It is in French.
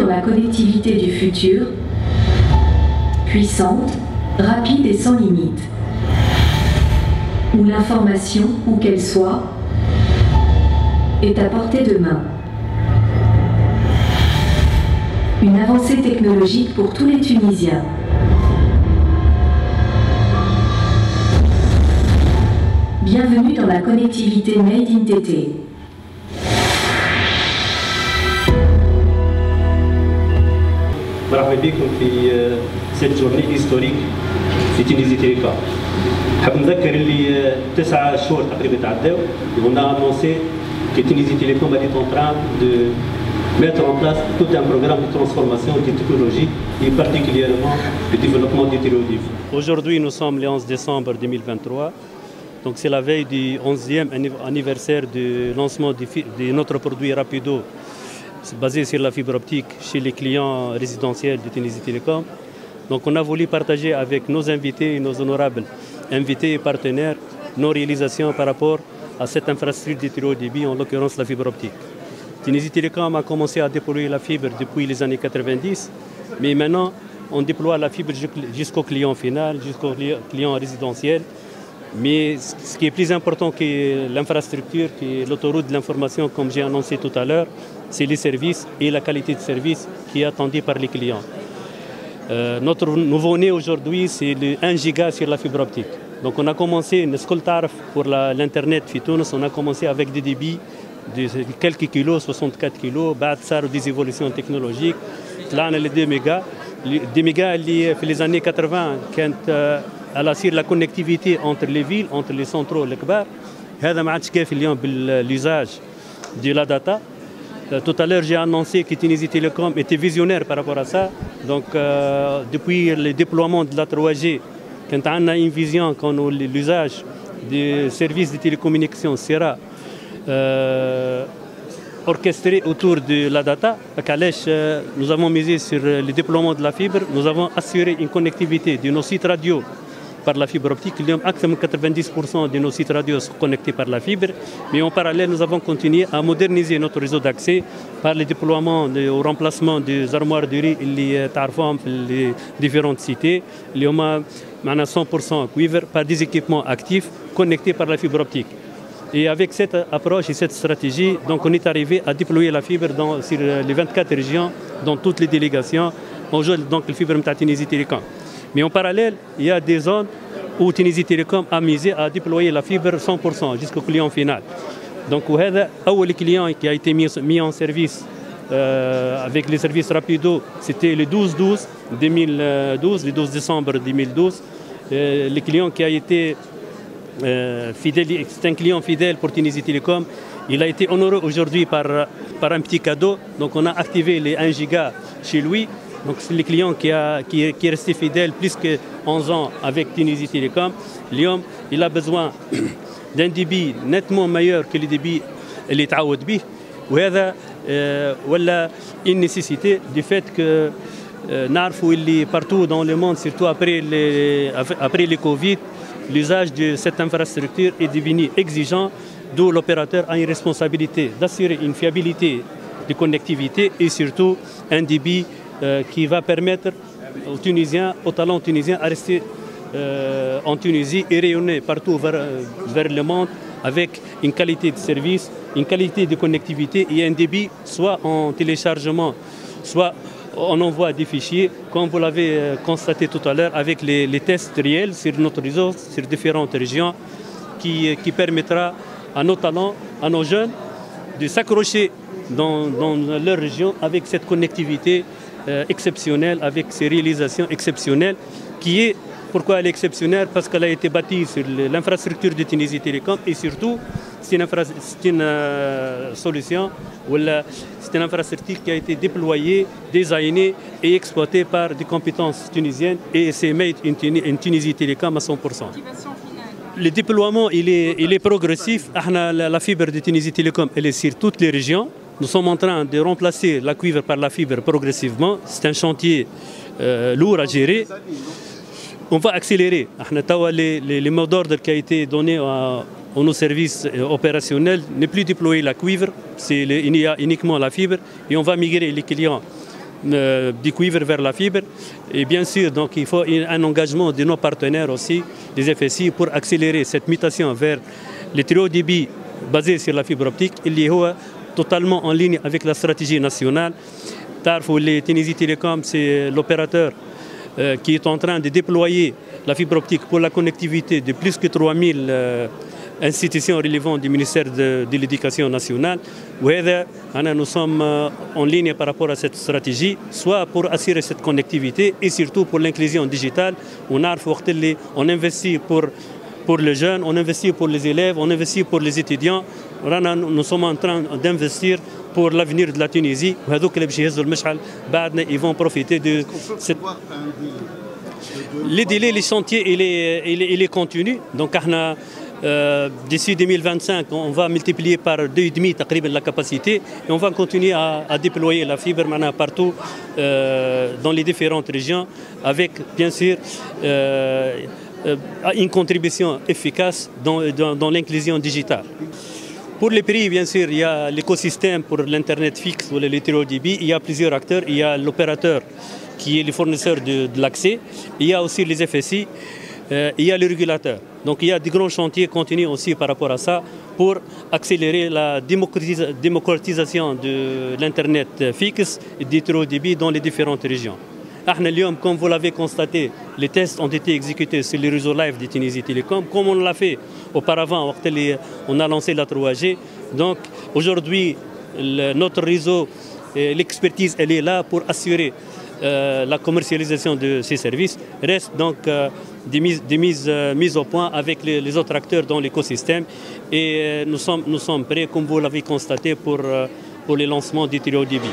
dans la connectivité du futur, puissante, rapide et sans limite, où l'information, où qu'elle soit, est à portée de main. Une avancée technologique pour tous les Tunisiens. Bienvenue dans la connectivité Made in TT. مرحبا بكم في cette journée historique في تونيزي تيليكوم. حاب نذكر اللي 9 شهور تقريبا تعداو on a annoncé que Tunisie Télécom est en train de mettre en place tout un programme de transformation des technologies et particulièrement le développement du téléauditif. Aujourd'hui, nous sommes le 11 décembre 2023. Donc c'est la veille du 11e anniversaire du lancement de notre produit Rapido basé sur la fibre optique chez les clients résidentiels de Tunisie Télécom. Donc on a voulu partager avec nos invités et nos honorables invités et partenaires nos réalisations par rapport à cette infrastructure de très haut débit, en l'occurrence la fibre optique. Tunisie Télécom a commencé à déployer la fibre depuis les années 90, mais maintenant on déploie la fibre jusqu'au client final, jusqu'au client résidentiel. Mais ce qui est plus important que l'infrastructure, que l'autoroute de l'information, comme j'ai annoncé tout à l'heure, c'est les services et la qualité de service qui est attendue par les clients. Notre nouveau-né aujourd'hui, c'est le 1 giga sur la fibre optique. Donc on a commencé, pour l'Internet Fitounes, on a commencé avec des débits de quelques kilos, 64 kilos, des évolutions technologiques. Là on a les 2 mégas. Les 2 mégas, les années 80, quand elle assure la connectivité entre les villes, entre les centraux الكبار. هذا ما عادش كافي اليوم بالusage de la data. Tout à l'heure, j'ai annoncé que Tunisie Télécom était visionnaire par rapport à ça. Donc, depuis le déploiement de la 3G, quand on a une vision, quand l'usage des services de télécommunications sera orchestré autour de la data, nous avons misé sur le déploiement de la fibre. Nous avons assuré une connectivité de nos sites radio par la fibre optique. Il y a 90% de nos sites radio sont connectés par la fibre. Mais en parallèle, nous avons continué à moderniser notre réseau d'accès par le déploiement au remplacement des armoires de riz اللي تعرفوهم في les différentes cités. اللي هما معنا 100% cuivre par des équipements actifs connectés par la fibre optique. Et avec cette approche et cette stratégie, donc on est arrivé à déployer la fibre sur les 24 régions, dans toutes les délégations. Aujourd'hui, donc la fibre de Tunisie Télécom. Mais en parallèle, il y a des zones où Tunisie Télécom a misé à déployer la fibre 100% jusqu'au client final. Donc, le client qui a été mis en service avec les services Rapido, c'était le 12-12 2012, le 12 décembre 2012. Le client qui a été fidèle, c'est un client fidèle pour Tunisie Télécom. Il a été honoré aujourd'hui par un petit cadeau. Donc, on a activé les 1 giga chez lui. Donc c'est le client qui est resté fidèle plus que 11 ans avec Tunisie Télécom. L'homme, il a besoin d'un débit nettement meilleur que le débit اللي تعود به. وهذا ولا une nécessité du fait que نعرفوا اللي partout dans le monde, surtout après le Covid, l'usage de cette infrastructure est devenu exigeant, d'où l'opérateur a une responsabilité d'assurer une fiabilité de connectivité et surtout un débit qui va permettre aux Tunisiens, aux talents tunisiens à rester en Tunisie et rayonner partout vers le monde avec une qualité de service, une qualité de connectivité et un débit soit en téléchargement, soit en envoi des fichiers, comme vous l'avez constaté tout à l'heure avec les tests réels sur notre réseau, sur différentes régions, qui permettra à nos talents, à nos jeunes de s'accrocher dans leur région avec cette connectivité exceptionnelle, avec ces réalisations exceptionnelles, pourquoi elle est exceptionnelle? Parce qu'elle a été bâtie sur l'infrastructure de Tunisie Télécom et surtout c'est une solution, c'est une infrastructure qui a été déployée, designée et exploitée par des compétences tunisiennes et c'est made in Tunisie Télécom à 100%. Le déploiement il est progressif. La fibre de Tunisie Télécom elle est sur toutes les régions. Nous sommes en train de remplacer la cuivre par la fibre progressivement. C'est un chantier lourd à gérer. On va accélérer. Les mots d'ordre qui a été donné à nos services opérationnels n'est plus déployer la cuivre, il y a uniquement la fibre et on va migrer les clients du cuivre vers la fibre. Et bien sûr, donc, il faut un engagement de nos partenaires aussi, des FSI, pour accélérer cette mutation vers les très haut débit basés sur la fibre optique. Il est totalement en ligne avec la stratégie nationale. Tarfou, les Tunisie Télécom, c'est l'opérateur qui est en train de déployer la fibre optique pour la connectivité de plus que 3000 institutions relevantes du ministère de l'Éducation nationale. Nous sommes en ligne par rapport à cette stratégie, soit pour assurer cette connectivité et surtout pour l'inclusion digitale. On investit pour les jeunes, on investit pour les élèves, on investit pour les étudiants. Nous sommes en train d'investir pour l'avenir de la Tunisie. Ils vont profiter de cette... Les délais, les chantiers, il est continu. Donc, d'ici 2025, on va multiplier par 2,5 la capacité et on va continuer à déployer la fibre partout dans les différentes régions avec, bien sûr, une contribution efficace dans l'inclusion digitale. Pour les prix, bien sûr, il y a l'écosystème pour l'Internet fixe ou le très haut débit. Il y a plusieurs acteurs. Il y a l'opérateur qui est le fournisseur de l'accès. Il y a aussi les FSI. Il y a les régulateurs. Donc il y a des grands chantiers continus aussi par rapport à ça pour accélérer la démocratisation de l'Internet fixe et du très haut débit dans les différentes régions. Comme vous l'avez constaté, les tests ont été exécutés sur les réseaux live de Tunisie Télécom, comme on l'a fait auparavant, on a lancé la 3G. Donc aujourd'hui, notre réseau, l'expertise, elle est là pour assurer la commercialisation de ces services. Reste donc des mises au point avec les autres acteurs dans l'écosystème. Et nous sommes prêts, comme vous l'avez constaté, pour les lancements du très haut débit.